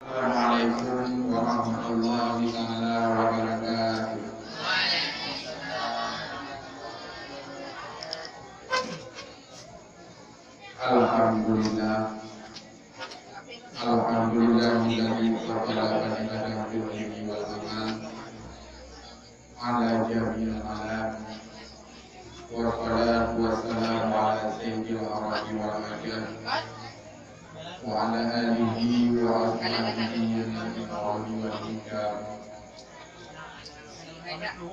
Assalamualaikum warahmatullahi taala wabarakatuh. Alhamdulillah. Alhamdulillahilladzi fadala baina fil ilmi wal amal ala jami'il alam. Wassalatu wassalamu ala sayyidil arabi wal ajam wa ala alihi wa ashabihi wal hikam.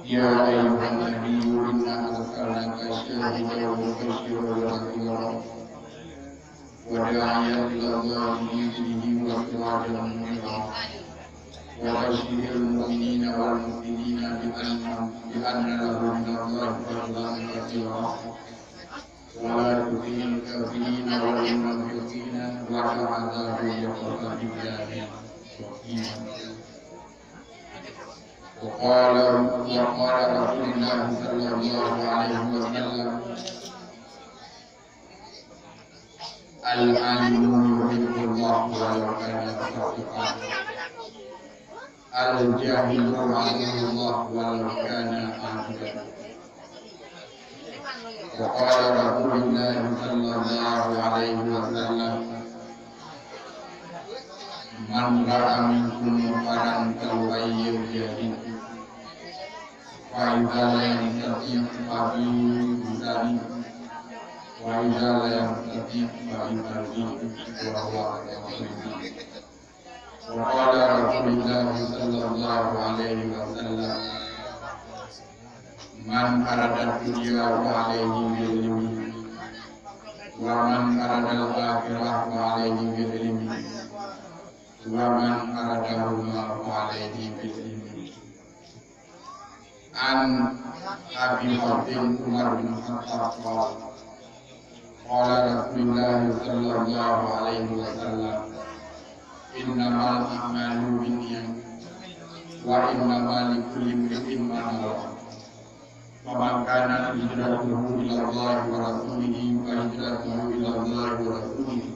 Ya ayyuhan nabiyyu inna arsalnaka syahidan wa mubasyshiran wa nadhiran wa da'iyan ila Allahi bi'idhnihi wa sirajan munira wa basyiril mu'minina wal muslimina bi anna lahum min Allahi fadlan katsiran wa la tu'minil kafirina wal munafiqina wa la'adahum yaqulu billahi وقال رسول الله صلى الله عليه وسلم العالم يحب الله ولو كان فاسقا الجاهل يعلم الله ولو كان عابدا وقال رسول الله صلى الله عليه وسلم من رأى منكم منكرا فليغيره فإذا لم يستطع فبلسانه وإذا لم يستطع فبقلبه رواه مسلم. وقال رسول الله صلى الله عليه وسلم من أراد الدنيا فعليه بالعلم ومن أراد الآخرة فعليه بالعلم ومن أرادهما فعليه بالعلم. An Abi Fatim Umar bin Khattab qala Rasulullah sallallahu alaihi wasallam innamal a'malu binniyat wa innamal likulli imrin ma nawa faman kana hijratuhu ila Allah wa rasulihi fa hijratuhu ila Allah wa rasulihi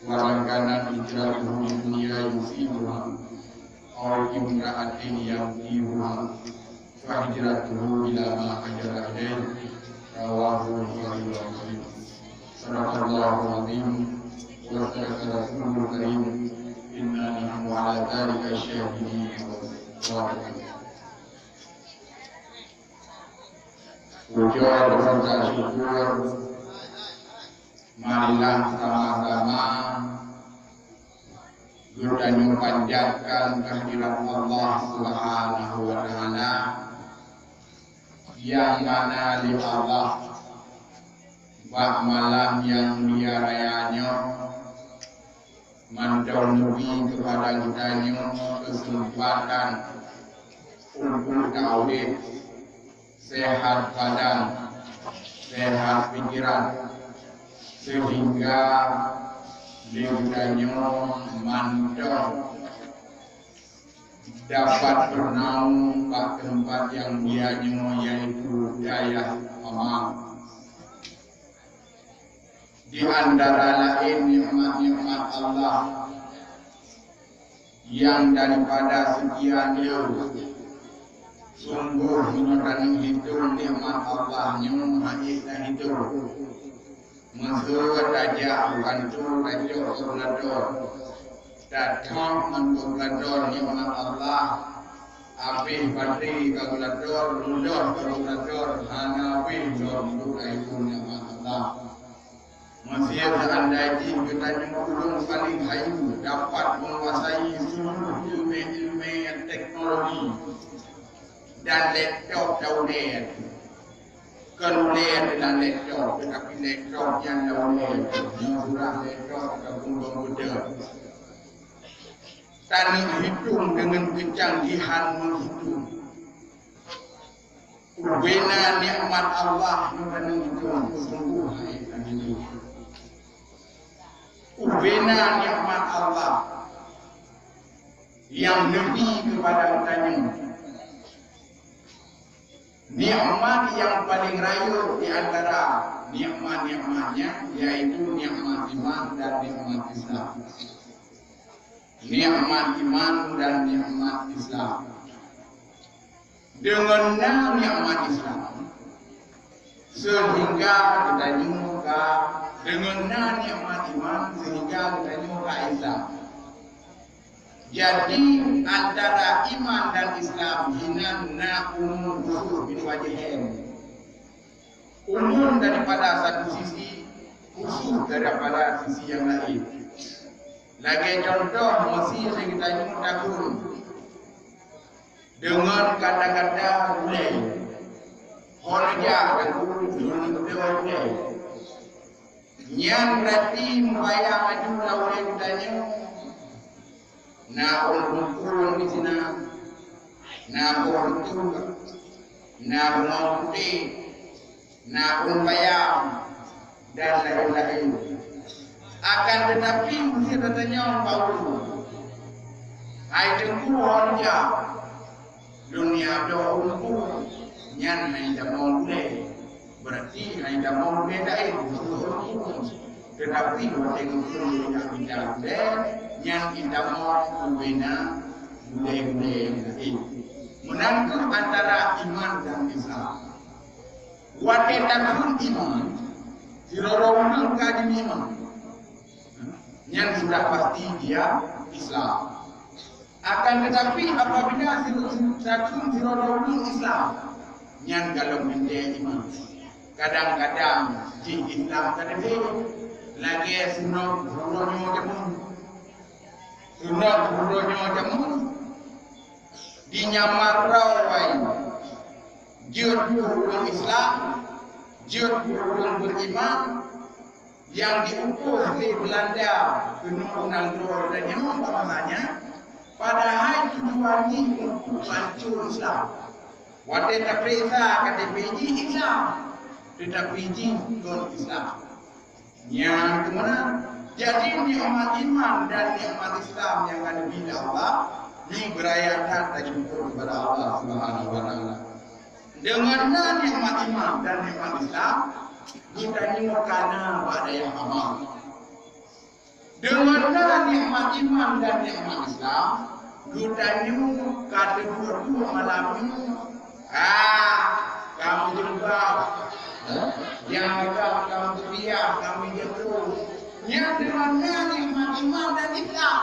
wa man kana hijratuhu lidunya yusibuha aw imra'atin yankihuha fahjratuhu ila ma hajara ilaihi rawahu Bukhari wa Muslim. Sadaqallahu azim wa sadaqa rasulul karim inna nahnu ala dzalika syahidin wa Puja berserta syukur marilah sama-sama kita memanjatkan kehadirat Allah Subhanahu wa taala yang mana di Allah bak malam yang mulia rayanya mendonomi kepada kitanya kesempatan untuk tauhid, sehat badan, sehat pikiran, sehingga liburannya mantap dapat bernaung ke tempat yang bianya yaitu Daya Amang. Di antara lain nikmat-nikmat Allah yang daripada sekian jauh sungguh menurut hitung nikmat Allah yang kita hitung Maksud raja bantu raja sunador datang mengulador nikmat Allah api pati kagulador lulur kagulador hanapi lulur itu nikmat Allah. Masih seandainya kita yang paling hayu dapat menguasai seluruh ilmu teknologi dan laptop daunet. Keluar dengan laptop, tetapi laptop yang daunet, murah laptop gabung komputer. Tanah hitung dengan kecanggihan menghitung. Ubena nikmat Allah yang hitung sungguh hayat itu. Ubena nikmat Allah yang lebih kepada tanya. Nikmat yang paling raya di antara nikmat-nikmatnya yaitu nikmat iman dan nikmat Islam. nikmat iman dan nikmat Islam. Dengan nikmat Islam sehingga kita nyuka, dengan nikmat iman sehingga kita nyuka Islam. Jadi antara iman dan Islam hinanna umum usul bin wajihin. Umum daripada satu sisi, khusus daripada sisi yang lain. Lagi contoh masih yang kita nyutakun dengan kata-kata mulai horja dan ulun mulai. Yang berarti membayar maju lawan kitanya. Na ulun di sini, na ulun tu, na ulun putih, na ulun bayam dan lain-lain. Akan tetapi mesti katanya baru. Ai tengku horja dunia do ulun nyan ai dah mau boleh. Berarti ai dah mau boleh dah itu. Tetapi tengku yang tidak boleh yang kita mau membina boleh-boleh menangkap antara iman dan Islam. Watetakun iman, dirorong kaji iman, yang sudah pasti dia Islam. Akan tetapi apabila dirorong Islam, yang kalau menjadi iman, kadang-kadang di Islam tadi lagi sunat buronyo jamun. Sunat buronyo jamun dinyamar rawai jut burung Islam, jut burung beriman yang diukur di Belanda penurunan dolar dan yang utamanya padahal tujuannya untuk hancur Islam. Waktu tak perintah kata biji Islam, tetapi biji non Islam. Yang kemana? Jadi nikmat iman dan nikmat Islam yang ada di Allah ini berayatan dan syukur kepada Allah Subhanahu wa taala. Dengan nikmat iman dan nikmat Islam kita nyukana pada yang amal. Dengan nikmat iman dan nikmat Islam kita nyukana kedua malam ini. Kamu jumpa yang kamu teriak, kamu jatuh. Yang dengan nikmat iman dan Islam,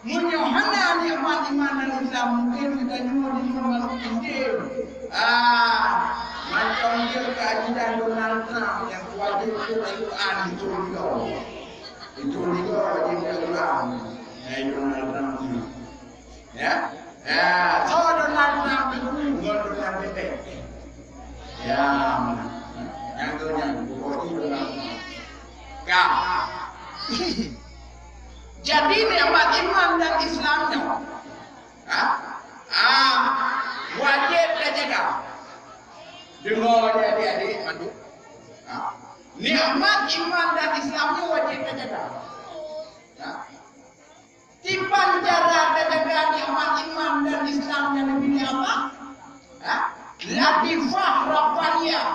menyohana nikmat iman dan Islam mungkin kita nyuruh di rumah kita. Macam dia keajian Donald Trump yang wajib Quran itu juga wajib Quran. Donald Trump ini, ya. So Donald Trump itu ngomong yang betul. Ya, yang tu yang bukti Donald Trump. Jadi nikmat iman dan Islamnya wajib dijaga. Dengar adik-adik madu. Nikmat iman dan Islamnya wajib dijaga. Tipan cara dijaga nikmat iman dan Islamnya lebih apa? Latifah Rabbaniyah.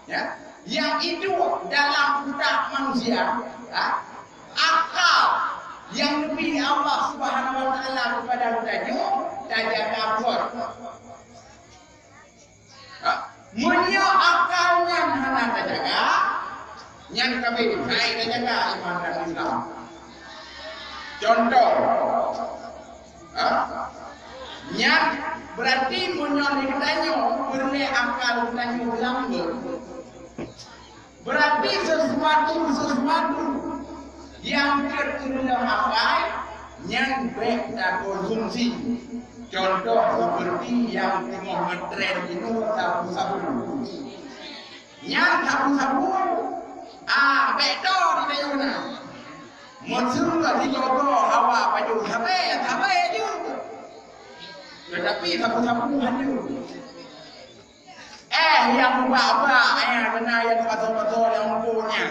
Ya. Yang itu dalam budak manusia, akal yang lebih Allah Subhanahu wa taala kepada kita tajak dapur. Munyo akalnya hana terjaga, yang kami baik terjaga iman dan Islam. Contoh, yang berarti munyo kita beri akal kita lambat. Berarti sesuatu yang terkena akal yang baik dan konsumsi. Contoh seperti yang tengah ngetren itu sabu-sabu. Yang sabu-sabu, betul di mana? Maksud di jodoh awak baju sabai juga. Tetapi sabu-sabu hanya. Yang apa yang kena yang betul-betul yang punya.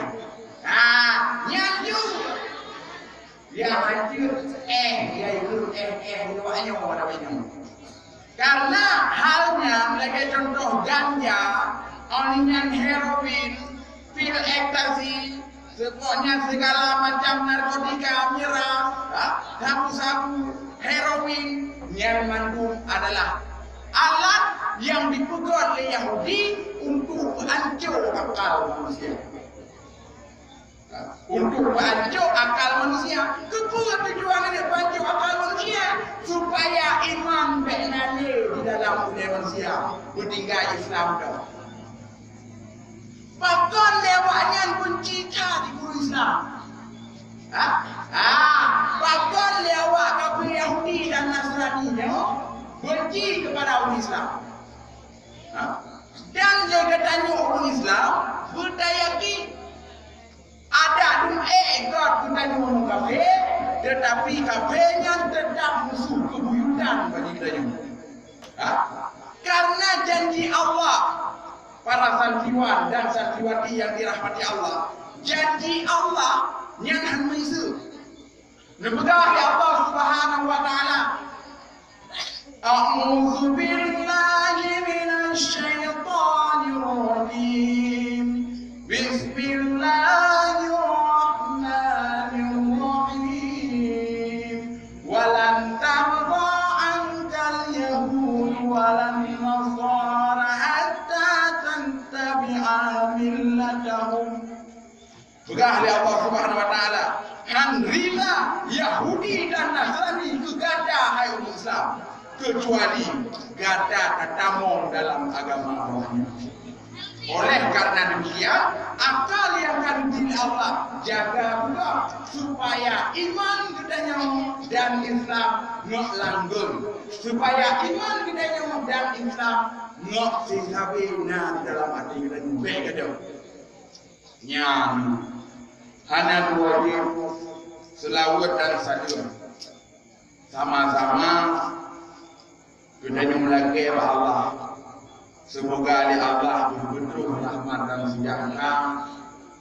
Nyanju. Yang hancur dia itu doanya orang ini. Karena halnya sebagai contoh ganja, oningan heroin, pil ekstasi, Pokoknya segala macam narkotika, miras, sabu-sabu, heroin yang mengandung adalah alat yang dipegang oleh Yahudi untuk menghancur akal manusia. Untuk menghancur akal manusia. Kepada tujuan ini menghancur akal manusia supaya iman benane di dalam dunia manusia bertinggal Islam dah. Bahkan lewatnya pencipta di guru Islam. Bahkan lewat kafir Yahudi dan Nasrani benci kepada orang Islam. Dan mereka tanya orang Islam berdayaki ada God tanya orang kafir, tetapi kafirnya tetap musuh kebuyutan bagi kita juga. Karena janji Allah, para santriwan dan santriwati yang dirahmati Allah, janji Allah yang hanmisu. Nebegah ya Allah Subhanahu wa taala. A'udzu billahi minasy syaithanir rajim. Bismillahirrahmanirrahim. Walan tarda 'ankal yahud walan nasara hatta tattabi'a millatahum. Begah oleh Allah Subhanahu wa taala, hanrila Yahudi dan Nasrani kegada hai umat Islam kecuali gada ketamong dalam agama Allah. Oleh karena demikian, akal yang akan diri Allah jaga pula supaya iman kedanya dan Islam ngok langgeng, supaya iman kedanya dan Islam ngok sisabina dalam hati kita baik kedua. Nyam hanya dua dia selawat dan salam sama-sama kita melagi Allah. Semoga Allah betul-betul rahmat dan sejahtera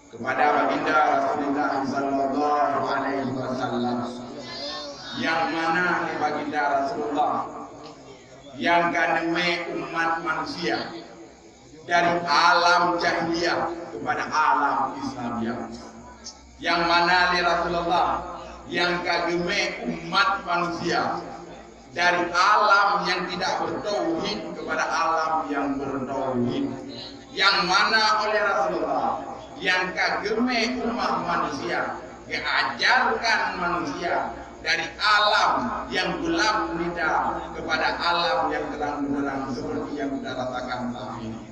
kepada baginda Rasulullah sallallahu alaihi wasallam, yang mana baginda Rasulullah yang ganeme umat manusia dari alam jahiliyah kepada alam Islamiyah, yang mana Rasulullah yang kageme umat manusia dari alam yang tidak bertauhid kepada alam yang bertauhid, yang mana oleh Rasulullah yang kageme umat manusia diajarkan manusia dari alam yang gelap gulita kepada alam yang terang benderang seperti yang kita rasakan saat ini.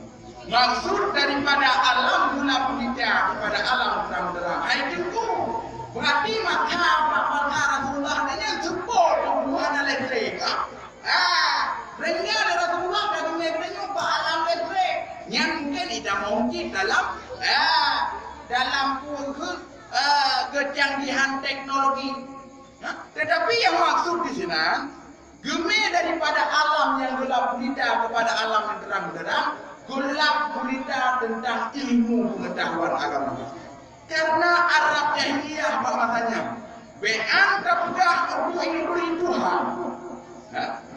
Maksud daripada alam gelap gulita kepada alam terang benderang itu berarti maka Rasulullah ini sebut Tuhan elektrik. Rendah Rasulullah dari mereka alam elektrik yang mungkin tidak mungkin dalam kecanggihan teknologi. Tetapi yang maksud di sini geme daripada alam yang gelap gulita kepada alam yang terang benderang, gelap gulita tentang ilmu pengetahuan agama. Karena Arab jahiliyah bahasanya be'an tabgah untuk ini Tuhan,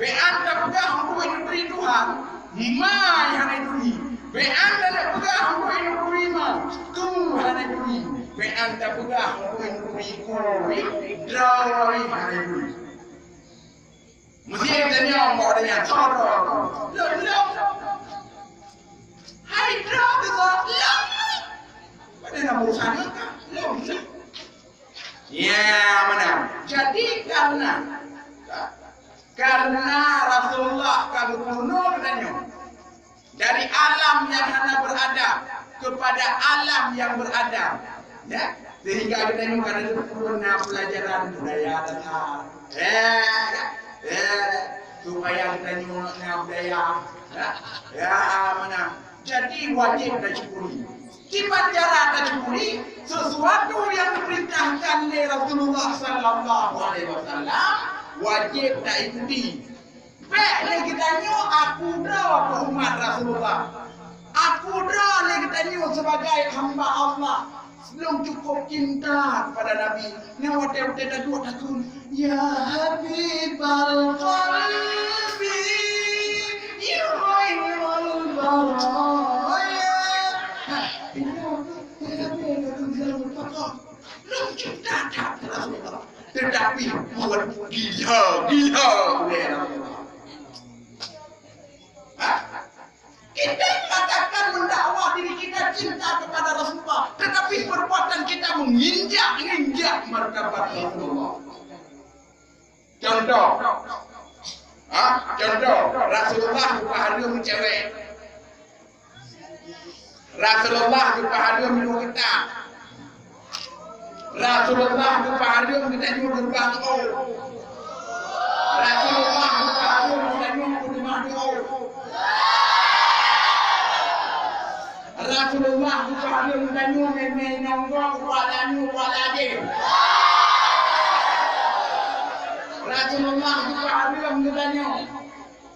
be'an tabgah untuk ini Tuhan, ma yang itu, be'an tabgah untuk ini ma, Tuhan itu, be'an tabgah untuk ini kuri, drawai yang itu. Mesti tanya orang adanya cara, lo, hai draw itu lo. Pada nama urusannya kan? Ya mana? Jadi karena Rasulullah kami penuh katanya dari alam yang hanya berada kepada alam yang berada, ya, sehingga kita ini karena itu pernah pelajaran budaya dasar, supaya kita ini budaya, ya mana? Jadi wajib kita syukuri. Gimana cara tercuri sesuatu yang diperintahkan oleh Rasulullah sallallahu alaihi wasallam wajib tak ikuti. Baik lagi tanya aku dah umat Rasulullah. Aku dah lagi tanya sebagai hamba Allah. Belum cukup cinta kepada Nabi. Nyawa dia dua takun. Ya Habibal Qalbi, ya Khairul Baraya. gila boleh Rasulullah. Kita katakan mendakwah diri kita cinta kepada Rasulullah, tetapi perbuatan kita menginjak martabat Rasulullah. Contoh, Rasulullah berpahala cewek. Rasulullah berpahala minum kita. Rasulullah berpahala kita juga gerbang oh. Rasulullah berpahala kita juga rumah oh. Rasulullah berpahala kita juga menonggok kepala dia. Rasulullah berpahala kita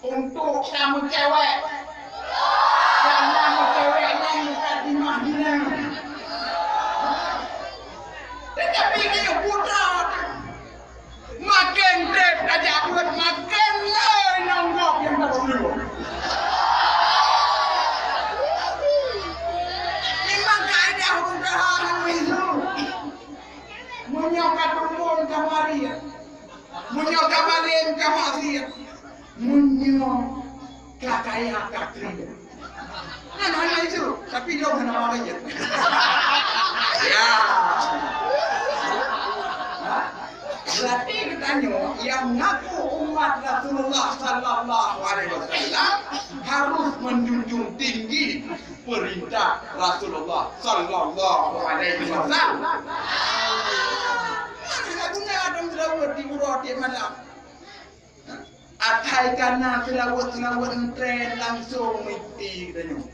untuk tamu cewek. Tamu cewek yang dekat di Madinah. Tetapi dia putra makin dep aja buat makin nonggok yang tak perlu. Memang kaedah usaha itu menyokat perempuan kamari, menyokat malin kamari, menyok kakaya kakri. Nah, hanya itu, tapi dia bukan apa aja. Ya. Berarti ditanya, yang mengaku umat Rasulullah Sallallahu Alaihi Wasallam harus menjunjung tinggi perintah Rasulullah Sallallahu Alaihi Wasallam. Lagunya ada selawat di urut di malam. Atai karena selawat tren langsung mesti ditanya.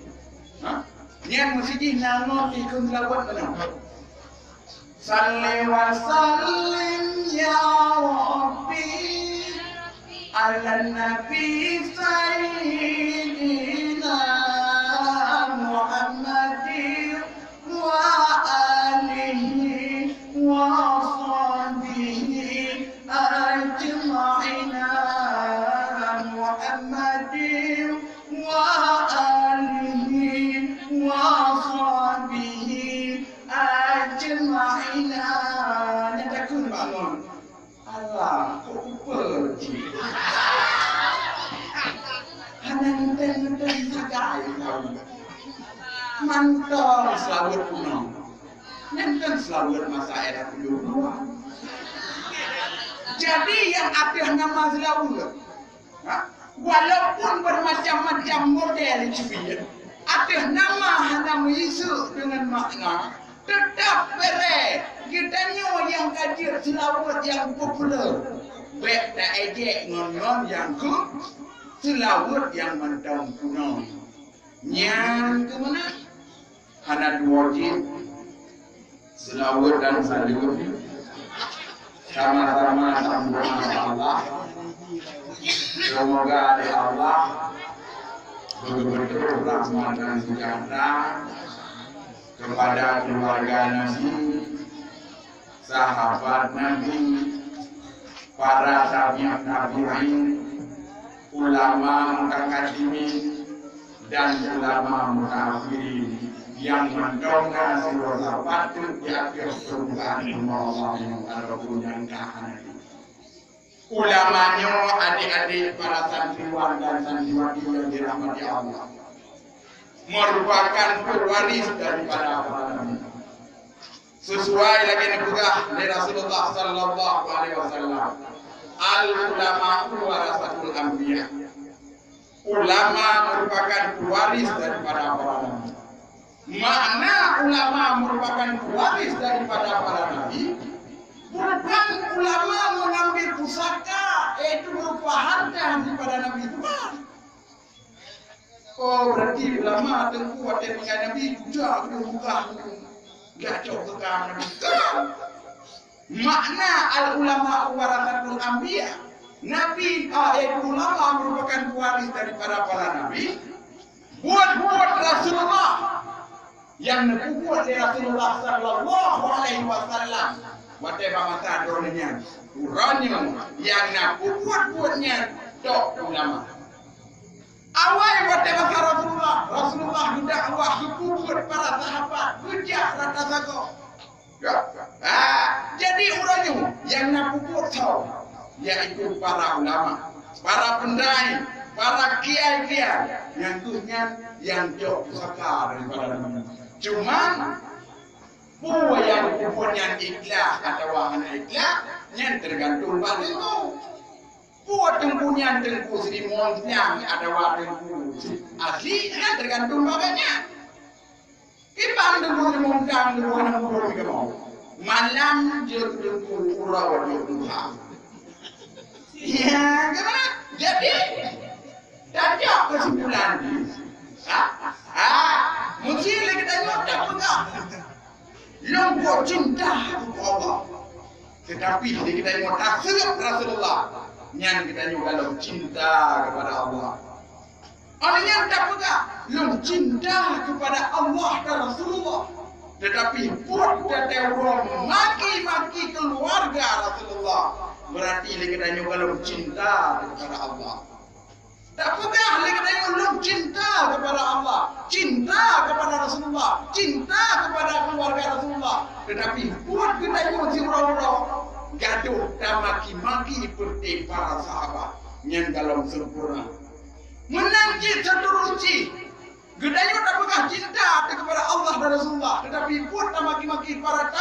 Niat mesti nama ikut selawat mana? Salli wa sallim ya Rabbi ala nabi sayyidina Muhammadin wa alihi wa sahbihi ajma'ina Muhammadin wa alihi wa sahbihi ajma'ina. Nyatakan bangun Allah kok pergi hanya ngenten-ngenten sagai mantap selawat punang ngenten selawat masa era kedua. Jadi yang akhir nama selawat walaupun bermacam-macam model cipin akhir nama hanya isu dengan makna tetap bere kita nyo yang kaji selawat yang popular baik tak ejek ngon yang ke selawat yang mentang kuno yang ke mana hana dua wajib selawat dan salam sama-sama sambung Allah. Semoga ada Allah betul-betul rahmat dan sejahtera kepada keluarga Nabi, sahabat Nabi, para tabi'in, ulama mutaqaddimin dan ulama mutaakhirin yang mendongkrak sirah patut di akhir permukaan Allah yang ataupun yang tahan. Ulamanya adik-adik para santriwan dan santriwati yang dirahmati Allah merupakan pewaris daripada para nabi. Sesuai lagi dikugah dari Rasulullah Sallallahu Alaihi Wasallam, al ulama warasatul anbiya. Ulama merupakan pewaris daripada para nabi. Makna ulama merupakan pewaris daripada para nabi bukan ulama mengambil pusaka, itu berupa harta daripada nabi itu. Oh, berarti ulama tengku ada dengan nabi juga buka gacok ke nabi. Makna al ulama warasatul anbiya. Nabi ulama merupakan pewaris daripada para nabi. Buat Rasulullah yang dibuat oleh Rasulullah Sallallahu Alaihi Wasallam. Whatever masa dornya, uranium yang nak buat-buatnya dok ulama. Awal whatever Rasulullah dakwah buat para sahabat, hujah rata sago. Jadi uranium yang nak buat tahu yaitu para ulama, para pendai, para kiai-kiai yang jauh pusaka daripada Nabi. Cuma buah yang punya ikhlas atau wahan ikhlas yang tergantung pada itu. Buat tempunya tengku Sri Montyang ada tengku asli yang tergantung baganya. Iban tengku Sri Montyang tengku anak muda juga mau. Malam je tengku Purau dia Tuhan. Ya, gimana? Jadi tajak kesimpulan. Mungkin lagi tanya tak pegang. Lembut cinta Allah. Tetapi kita tengok tasawuf Rasulullah. Yang kita tengok kalau cinta kepada Allah. Orang yang tak pegang. Lem cinta kepada Allah dan Rasulullah. Tetapi buat dan orang maki-maki keluarga Rasulullah. Berarti kita tengok kalau cinta kepada Allah. Tak pegang lagi kita tengok cinta kepada Allah, cinta kepada Rasulullah, cinta kepada keluarga Rasulullah. Tetapi buat kita tengok zirau-rau gaduh dan maki-maki seperti para sahabat yang dalam sempurna. Menangkis seteruci. Gedayu tak pegang cinta kepada Allah dan Rasulullah. Tetapi buat dan maki-maki para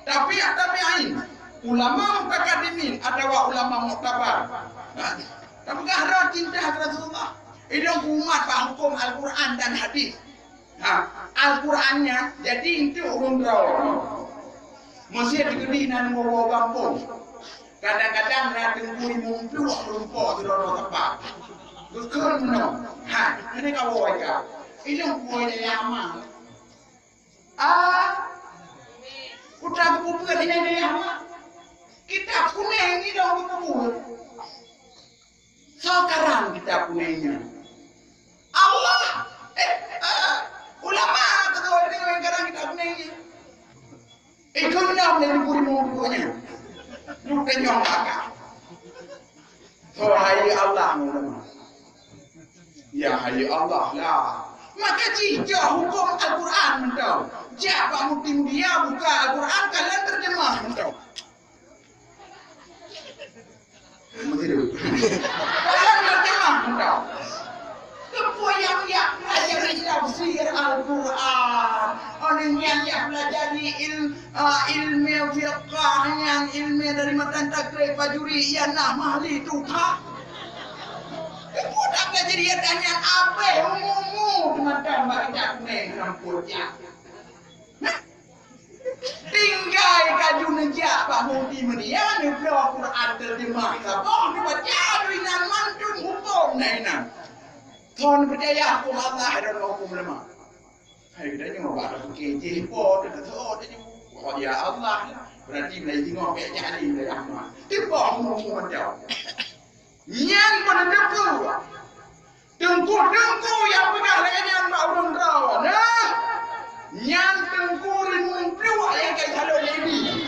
tabi'in, ulama mutaqaddimin atau ulama muktabar. Apakah harus cinta Rasulullah? Itu umat hukum Al-Quran dan hadis. Al-Qurannya jadi itu orang tahu. Mesti digedih dan bawa kampung. Kadang-kadang nak tunggu mumpu rumput di dalam tempat. Bukan no. Ini kau bawa ya. Ini bawa lama. Udah kebuka ini lama. Kita kuning ini dah kebuka. Sekarang kita punyanya Allah, ulama ketua yang sekarang kita punyanya. Itu nak menjadi murid-muridnya. Bukan yang kakak. So hai Allah ulama. Ya hai Allah lah. Maka jika hukum Al-Quran mentau, jika mutim dia buka Al-Quran kalian terjemah mentau. Kalian terjemah mentau. Kepo yang pelajari tafsir Al-Quran, orang yang belajar ilmu fiqh, yang ilmu dari matan takrib fajuri, yang mahli tukah. Kepo tak belajar dia tanya apa umummu teman-teman baca kuning ramputnya. Tinggal kaju nejak Pak Mudi Median ni belajar Quran terjemah sabah dibaca dengan mantum hukum nainan. Tuhan percaya hukum Allah dan hukum lemah. Hai kita ni mau baca KJ po dekat dia oh ya Allah berarti bila tengok kayak jadi dari Ahmad. Tiba hukum macam. Yang pada tengku yang pegang dengan Pak Urang Rawa. Nah. Yang tengkurin mempluak yang kayak calon ini.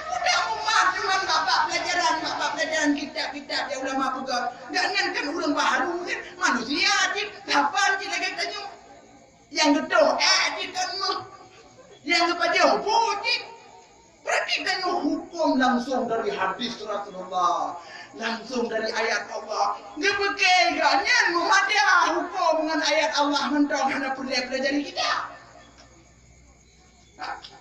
Udah umat cuma bapak pelajaran kitab-kitab yang ulama pegang. Jangan kan ulang baharu kan manusia adik kapan kita katanya. Yang gedung adik kan yang kepada hukum. Berarti kan hukum langsung dari hadis Rasulullah. Langsung dari ayat Allah. Dia berkeganya memadai hukum dengan ayat Allah mentau hana perlu pelajari kita.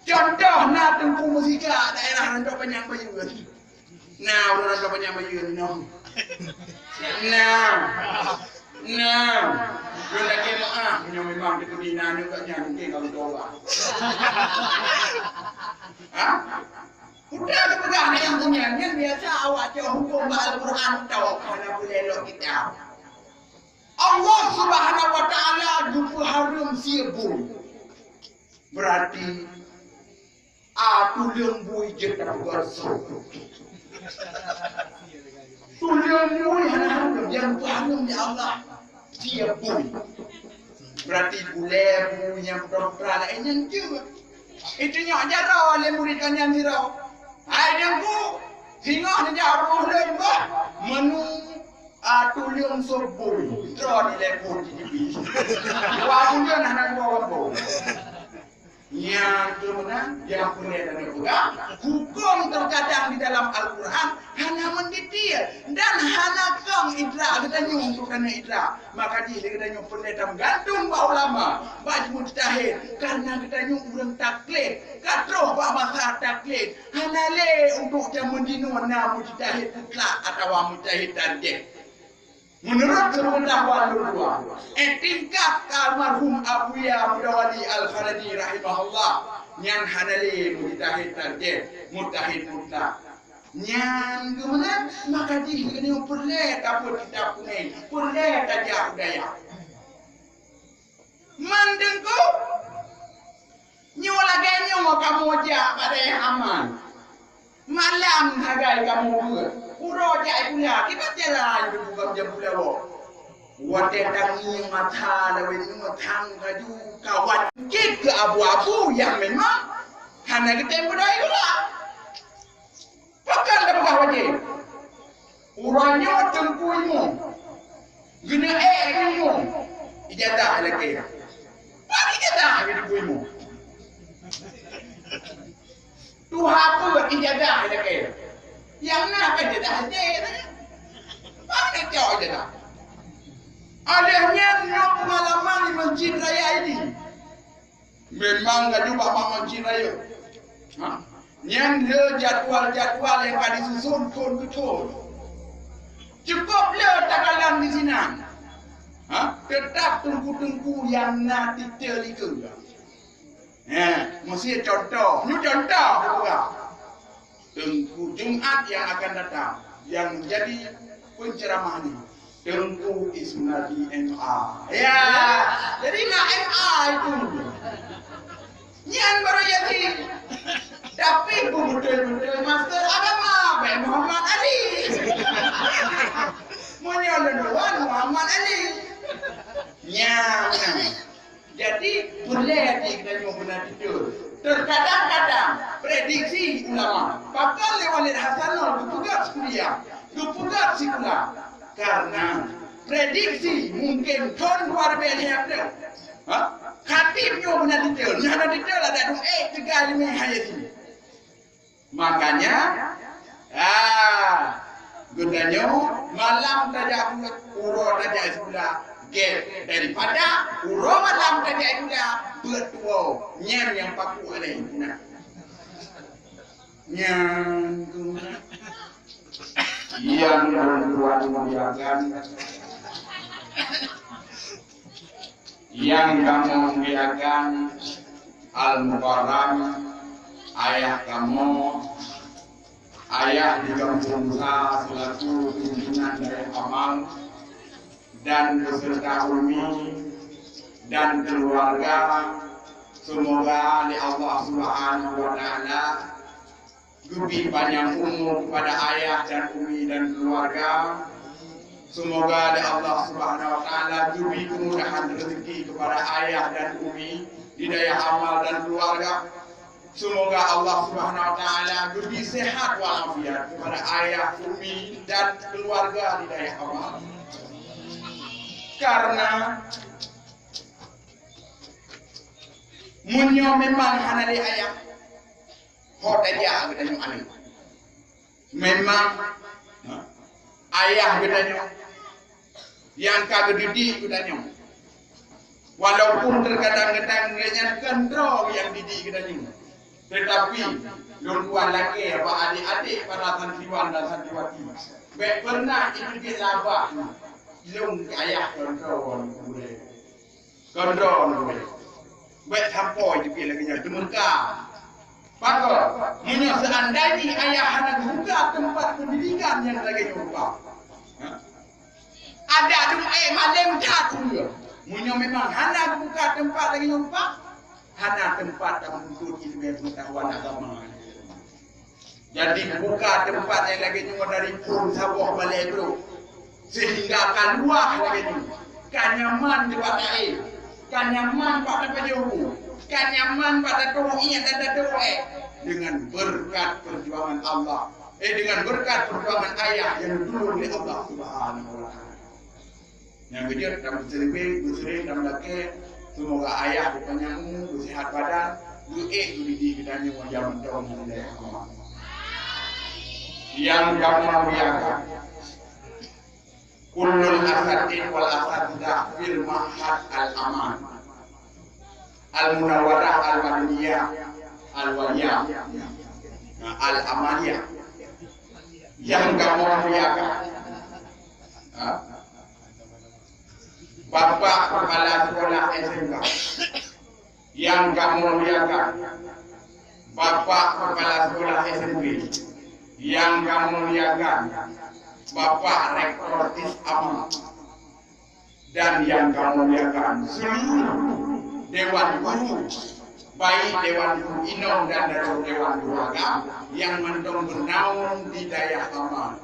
Contoh nak tengku musika daerah rendah banyak bayun. Nah, orang rendah banyak bayun no. Nah. Dia lagi punya memang itu dina ni kat nyang ke kalau doa. Udah kepegang yang punya yang biasa awak jauh hukum Al-Quran tahu mana boleh elok kita. Allah Subhanahu wa taala jumpa harum siabun. Berarti aku lembui je tak berso. Tu lembui harum yang harum ya Allah siabun. Berarti bulebu yang dokter lain juga. Itu nyak jara oleh murid kanyan sirau. Ai dengku singa ni jaruh lembah menu tulium sorboi draw di lepo di. Wa undan hanan bawa bo. Yang kemudian yang boleh dan pegang hukum terkadang di dalam Al-Quran hanya mendetail dan hanya kang idrak kita nyung karena idrak maka dia kita nyung pendeta gantung ba ulama ba mujtahid karena kita nyung urang taklid katroh ba masa taklid hanya le untuk jamun dinuna mujtahid mutlak atau mujtahid tanding. Menurut pengetahuan dua, tingkat almarhum Abuya Mudawali Al-Khaladi rahimahullah, yang hanali mujtahid tarjih, mujtahid mutlak. Yang kemudian maka dia kena perle kapur kitab kuning, perle tajak budaya. Mandengku, nyolagay nyo kamu aja pada aman. Malam hagai kamu buat. Uro jai pula, kita jalan itu bukan jam pula wo. Wadah tangi mata lawan matang kaju kawan ke abu-abu yang memang hanya kita budaya pula. Pakan dah bukan wajib. Uranya tengkuimu, guna kuimu, ijazah lagi. Bagi ijazah lagi kuimu. Tuhan pun ijazah lagi. Yang nak kerja dah ada. Mana jauh je dah. Adanya nyok pengalaman di Masjid Raya ini. Memang gak jumpa Masjid Raya. Yang jadual-jadual yang akan disusun pun betul. Cukuplah takalan di sini. Tetap tungku-tungku yang nak detail itu. Mesti contoh. Ini contoh juga. Tengku Jumat yang akan datang yang menjadi penceramahnya Tengku Isnadi MA. Ya, jadi nak MA itu yang baru jadi. Tapi betul-betul master agama Baik Muhammad Ali. Menyoleduan Muhammad Ali. Yang jadi boleh kita benar tidur. Terkadang-kadang prediksi ulama bakal lewat Hasanul kepugat kuliah, kepugat sikulah karena prediksi mungkin tahun 2020. Khatibnya benar detail, nyana detail ada 3 5 ayat ini. Makanya, gunanya malam tajak urut tajak sebelah. Get daripada urang malam tajak juga bertua nyam yang paku alai nah nyam yang bertuan muliakan yang kamu muliakan Al-Mukarram ayah kamu ayah di kampung Sa selaku pimpinan dari amal dan beserta Umi dan keluarga, semoga oleh Allah Subhanahu wa Ta'ala lebih banyak umur kepada ayah dan Umi dan keluarga. Semoga oleh Allah Subhanahu wa Ta'ala lebih kemudahan rezeki kepada ayah dan Umi, hidayah amal dan keluarga. Semoga Allah Subhanahu wa Ta'ala lebih sehat walafiat kepada ayah, Umi dan keluarga hidayah amal. Karena munyo memang hanali ayah hotel dia kita nyo ani memang ayah kita nyo yang kagak didik kita nyo walaupun terkadang-kadang dengan kendro yang didik kita nyo tetapi luar lagi apa adik-adik para santriwan dan santriwati baik pernah itu dilabah Lung ayah kontrol boleh, kontrol boleh. Baik sampai juga lagi nya temuka. Pakar, munyo seandainya ayah hendak buka tempat pendidikan yang lagi nyoba. Ada malam tak juga. Munyo memang hendak buka tempat lagi nyoba, hendak tempat untuk ilmu pengetahuan agama. Jadi buka tempat yang lagi nyoba dari pun sabah balik itu. Sehingga keluar lagi ni, kan nyaman di batai, kan nyaman pada pejuang, kan nyaman pada tuai dan tuai dengan berkat perjuangan Allah, dengan berkat perjuangan ayah yang dulu oleh Allah Subhanahu wa Ta'ala. Yang kedua dalam selebih, bersering dalam laki, semoga ayah berpanjangmu, bersihat badan, itu di kita ni mau jam tahun ni yang kamu lihat kullul asadin wal asadidah fil mahad al aman al munawwarah al madaniyah al waliyah al amaniyah yang kamu lihat Bapak Kepala Sekolah SMK yang kamu lihat, Bapak Kepala Sekolah SMP yang kamu lihat, Bapak Rektor Isam dan yang kamu lihat seluruh Dewan Guru, baik Dewan Guru Inom dan Dewan Guru Agam yang mendong bernaung di daerah aman,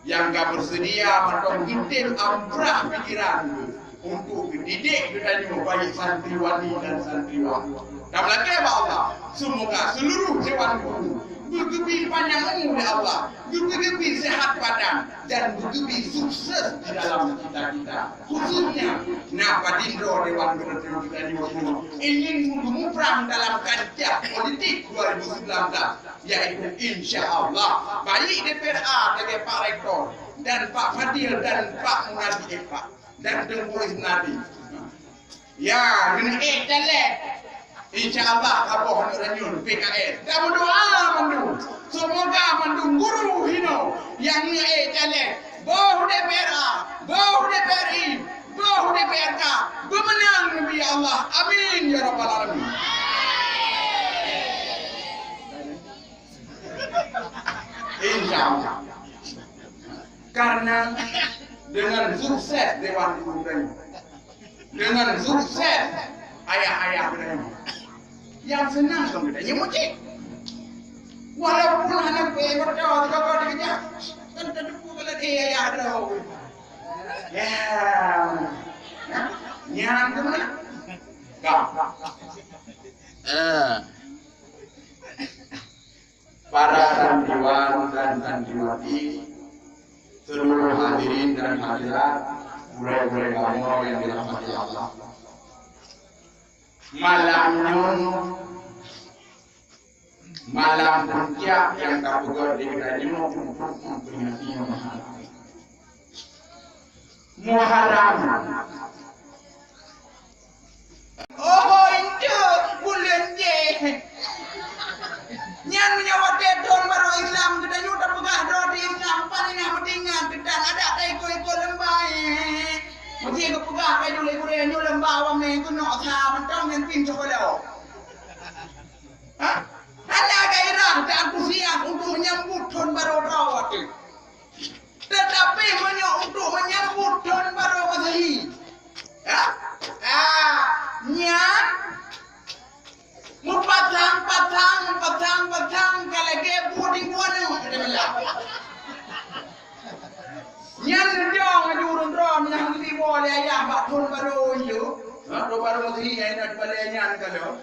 yang gak bersedia mendong intil ambrah pikiran untuk dididik dan baik santriwati dan santriwati. Dan lagi apa Allah? Semoga seluruh Dewan Guru bergebi panjang umur ya Allah, bergebi sehat badan dan bergebi sukses di dalam cita-cita. Khususnya, Pak Dindro Dewan Guru kita ingin menguprang dalam kancah politik 2019, yaitu insya Allah baik DPRA sebagai Pak Rektor dan Pak Fadil dan Pak Munadi Pak dan Tengku Isnadi. Ya, dengan jalan. InsyaAllah kabuh Nuranyun PKS. Dan berdoa mendung. Semoga mendung guru hino yang ni jalan. Boh DPRA, boh DPRI, boh DPRK bermenang Nabi Allah. Amin ya Rabbal Alamin. InsyaAllah. Karena dengan sukses Dewan Guru Nuranyun, dengan sukses ayah-ayah Nuranyun, yang senang dong kita nyemuci. Walaupun anak berdoa kau dikejar, kan terdepu kalau dia ayah dah. Ya, nyan tu mana? Kau. Para santriwan dan santriwati, seluruh hadirin dan hadirat, burai-burai kamu yang dirahmati Allah. Malam puncak yang terpegar di Nuranyun untuk memperingati Muharram. Oh itu bulan je. Nyan menyawat dedon baru Islam kita nyuta pegah do di Islam paling yang pentingan kita ada taiko lembah. Mesti ke pegah kai dulu kure nyu lembah wang ni tu nak sa mentong yang pin cokolao. Hah? Ada gairah dan antusias untuk menyambut tahun baru rawat. Tetapi untuk menyambut tahun baru Masehi. Ya? Nyan Patang kalau dia putih buana kita bilang. Nyan dong ajurun rom yang di boleh ayah bakun baru itu. Baru Masehi yang nak balik nyan kalau.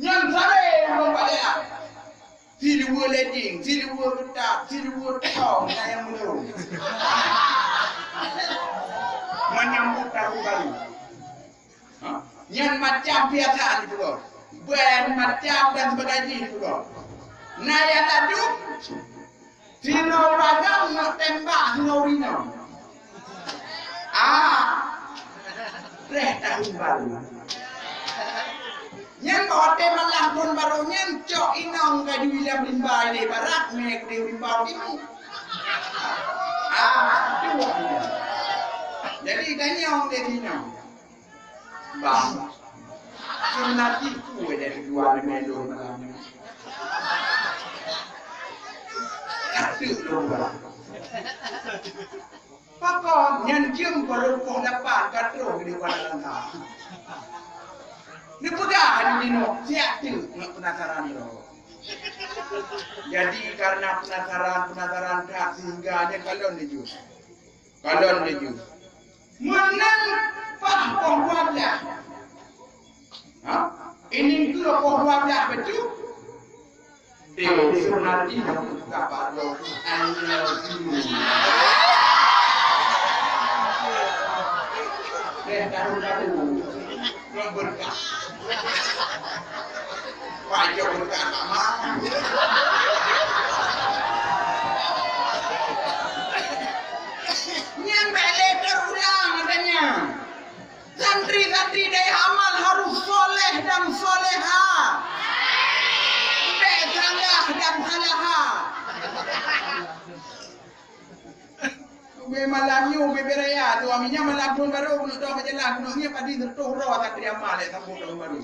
Nyan sare belum balik. Silwa leding, silwa ketak, silwa tong yang belum. Menyambut tahun baru. Nyan macam biasa itu kok. Ben macam dan sebagainya itu kok. Naya taduk, sino ragam nak tembak sino rino. Tahun baru. Nyan kote malam tahun baru nyan cok inong kadi William Limba ini barat mek di Limba timur. Dua. Jadi danyong dia dino. Bang. Sunati ku dari dua melo malam ni. Satu lomba. Pokok nyan jem baru kau dapat katro di dalam tanah. Ni pegah di dino siap tu nak penasaran lo. Jadi karena penasaran tak sehingganya kalon ni jus. Menang pahpong wablah. Ini tu pahpong wablah betul. Sunati dapat lo anjal sini. Tahu berkah. pajak dekat mama. Yang balik terulang katanya. Santri-santri dari amal harus soleh dan soleha. Baik salah dan salaha. Ube malam ni ube beraya tu aminya malam pun baru nak doa berjalan kunungnya padi tertuh roh santri amal le sambung tahun baru.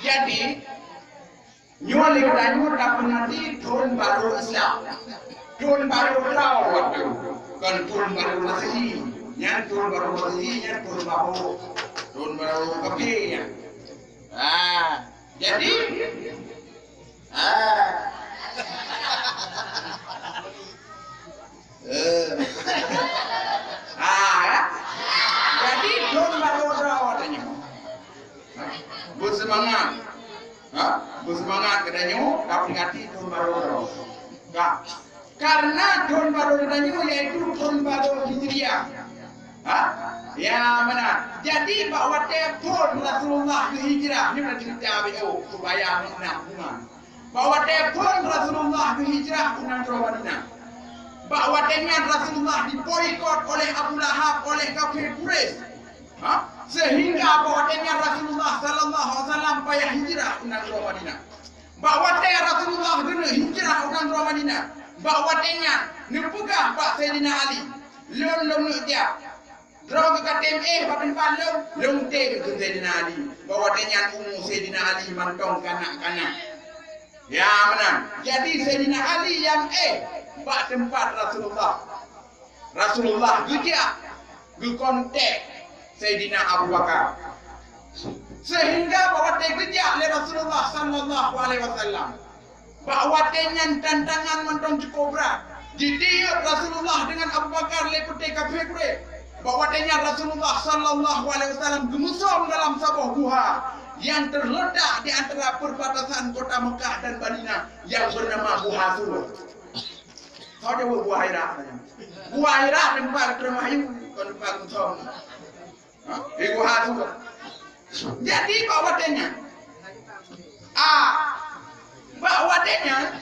Jadi nyuali kedanyu dapat nanti tahun baru Islam. Tahun baru Rau waktu. Kan tahun baru Masehi. Yang tahun baru Masehi, yang tahun baru Kafir. Jadi jadi tahun baru Rau katanya. Bersemangat. Bersemangat katanya dapat ngati tahun baru Rau. Karena tahun baru katanya yaitu tahun baru Hijriah. Ya mana? Jadi bahawa telefon Rasulullah ke hijrah ni berarti kita ambil supaya menang. Bahawa telefon Rasulullah ke hijrah unang Madinah. Bahawa dengan Rasulullah diboikot oleh Abu Lahab, oleh kafir Quraisy. Sehingga bahawa dengan Rasulullah sallallahu alaihi wasallam payah hijrah unang Madinah. Bahawa Rasulullah kena hijrah unang Madinah. Bahawa dengan nepegah Pak Sayyidina Ali. Lom dia. Draw ke katem batin palau long te ke Sayyidina Ali. Bahawa dengan Sayyidina Ali mantong kanak-kanak. Ya menang. Jadi Sayyidina Ali yang bak tempat Rasulullah. Rasulullah gejak ge kontak Sayyidina Abu Bakar. Sehingga bahawa dia gejak oleh Rasulullah sallallahu alaihi wasallam. Bahawa dengan tantangan mantong cukup berat. Jadi Rasulullah dengan Abu Bakar lepete kafir Quraisy. Bahawa dengan Rasulullah sallallahu alaihi wasallam gemusam dalam sebuah gua yang terletak di antara perbatasan kota Mekah dan Madinah yang bernama Gua Hira. Kau tahu Gua Hira? Gua Hira tempat termayu kon tempat gemusam. Gua Hira. Jadi bahawa dengan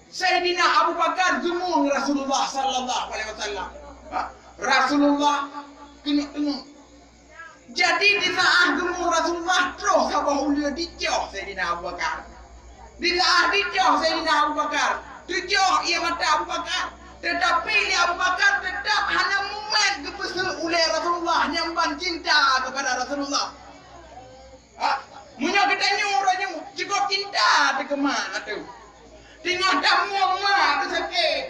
Sayyidina Abu Bakar gemung Rasulullah sallallahu alaihi wasallam. Rasulullah kena. Jadi di saat gemung Rasulullah terus sabah ulia dicoh Sayyidina Abu Bakar. Di saat dicoh Sayyidina Abu Bakar, dicoh ia mata Abu Bakar. Tetapi Abu Bakar tetap hanya momen kepesul oleh Rasulullah nyamban cinta kepada Rasulullah. Munya kita nyuranya cukup cinta ke mana tu. Tengok dah muak tu sakit.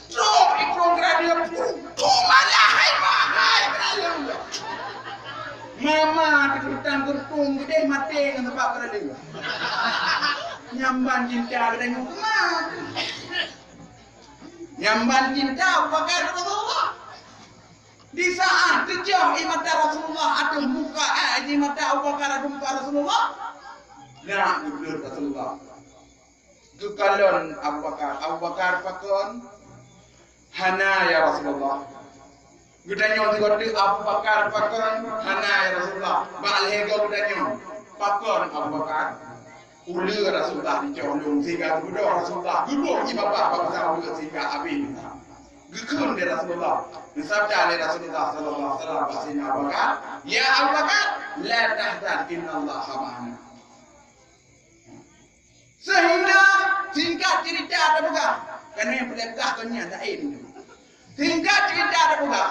Truk di program dia tu malahai berlalu. Mama terutang gertung gede mati dengan tempat berlalu. Nyamban cinta kita nyumat. Nyamban cinta pakai Rasulullah. Di saat kejauh di mata Rasulullah ada muka di mata Abu Bakar ada muka Rasulullah. Nah, itu Rasulullah. Itu kalon Abu Bakar pakon hana ya Rasulullah. Gudanya waktu Abu Bakar pakon hana ya Rasulullah. Baalhego gudanya pakon Abu Bakar. Ulu Rasulullah dicolong sehingga gudor Rasulullah. Gudor ibu bapa pasal sehingga abin. Gekun dari Rasulullah. Disabda oleh Rasulullah sallallahu alaihi wasallam Sayyidina Abu Bakar, "Ya Abu Bakar, la tahzan innallaha ma'ana." Sehingga singkat cerita ada buka. Karena yang pelekah kanya lain. Singkat cerita ada buka.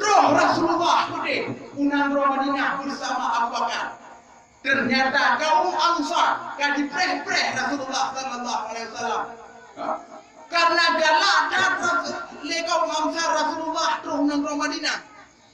Roh Rasulullah putih unang Madinah bersama Abu Bakar. Ternyata kaum Ansar kaji preh-preh Rasulullah sallallahu alaihi wasallam. Karena galak dan kaum Ansar Rasulullah terus unang Madinah.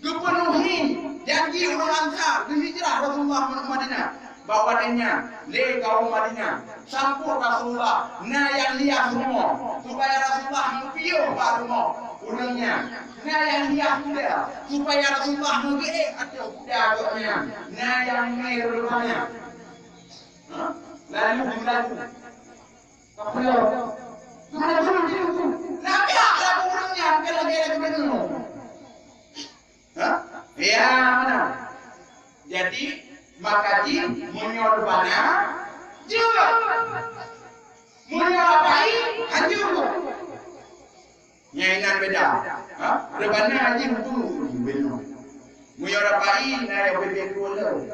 Gepenuhi janji orang Ansar berhijrah Rasulullah ke Madinah. Bahawa denya kaum Madinah sampur Rasulullah na yang lihat semua supaya Rasulullah mempiuh pak rumah unangnya na yang lihat kuda supaya Rasulullah menggeek atau kuda agaknya na yang mer rumahnya lalu Nabi akhlak orangnya kalau dia begitu Ya, mana? Jadi makaji munyor bana juga. Munyor pai hancur. Nyainan beda. Ha? Rebana haji itu beda. Munyor pai na ya bebe kulo.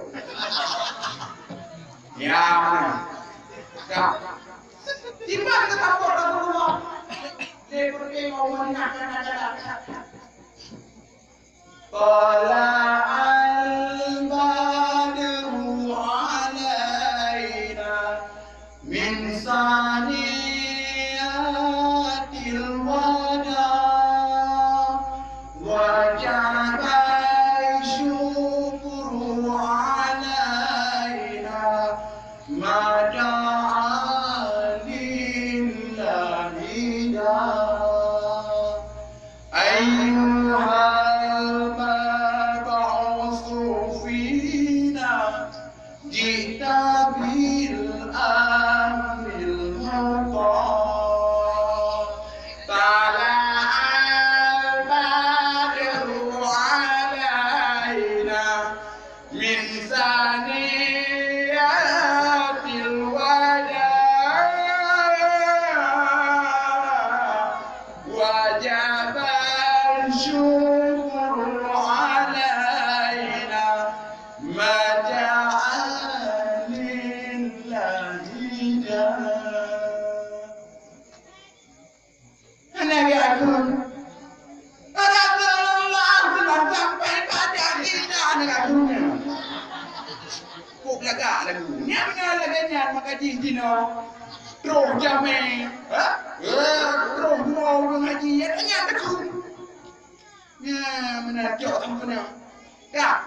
Ya, mana? Kak. Tiba kita tapor Rasulullah. Dia pergi ngomong nak. Qala al-badru alaina min saniyatil wada wajaba syukru alaina mada'a lillahi da ayyuhal mab'usu fina jita bil amril mata tala'al badru alaina min saniyatil wada wajaba syukru alaina maja'a lillahi da. Nabi Agung Rasulullah telah sampai pada kita Nabi Agungnya. Kok lagak lagu ni laganya maka dino terus jamai terus mau ngaji ya tanya aku ya menajak sampai ya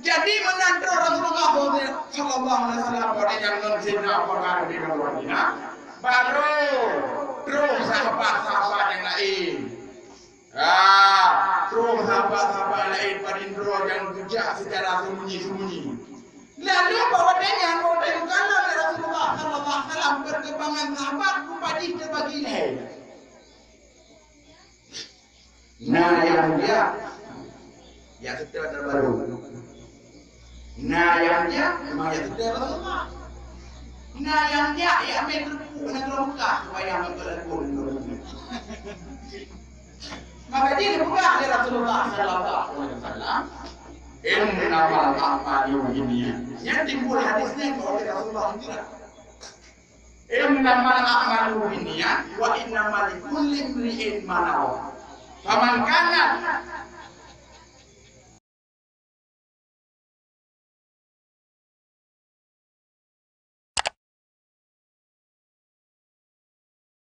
jadi menantu Rasulullah sallallahu alaihi wasallam pada jangan zina perkara di Madinah baru terus sahabat-sahabat yang lain terus sahabat-sahabat lain pada indro yang kerja secara sembunyi-sembunyi. Lalu bawaannya model kalau Rasulullah sallallahu alaihi wasallam perkembangan sahabat kepada terbagi lain. Nah yang dia ya setelah terbaru. Nah yang dia memang ya setelah Rasulullah. Nah yang dia ya ambil terpu negara Mekah supaya mengelakun. Maka dia dibuka oleh Rasulullah sallallahu alaihi wasallam. Innamal a'malu binniyat. Yang timbul hadisnya oleh Rasulullah juga. Innamal a'malu binniyat wa innamal likulli imri'in ma nawa. Faman kanat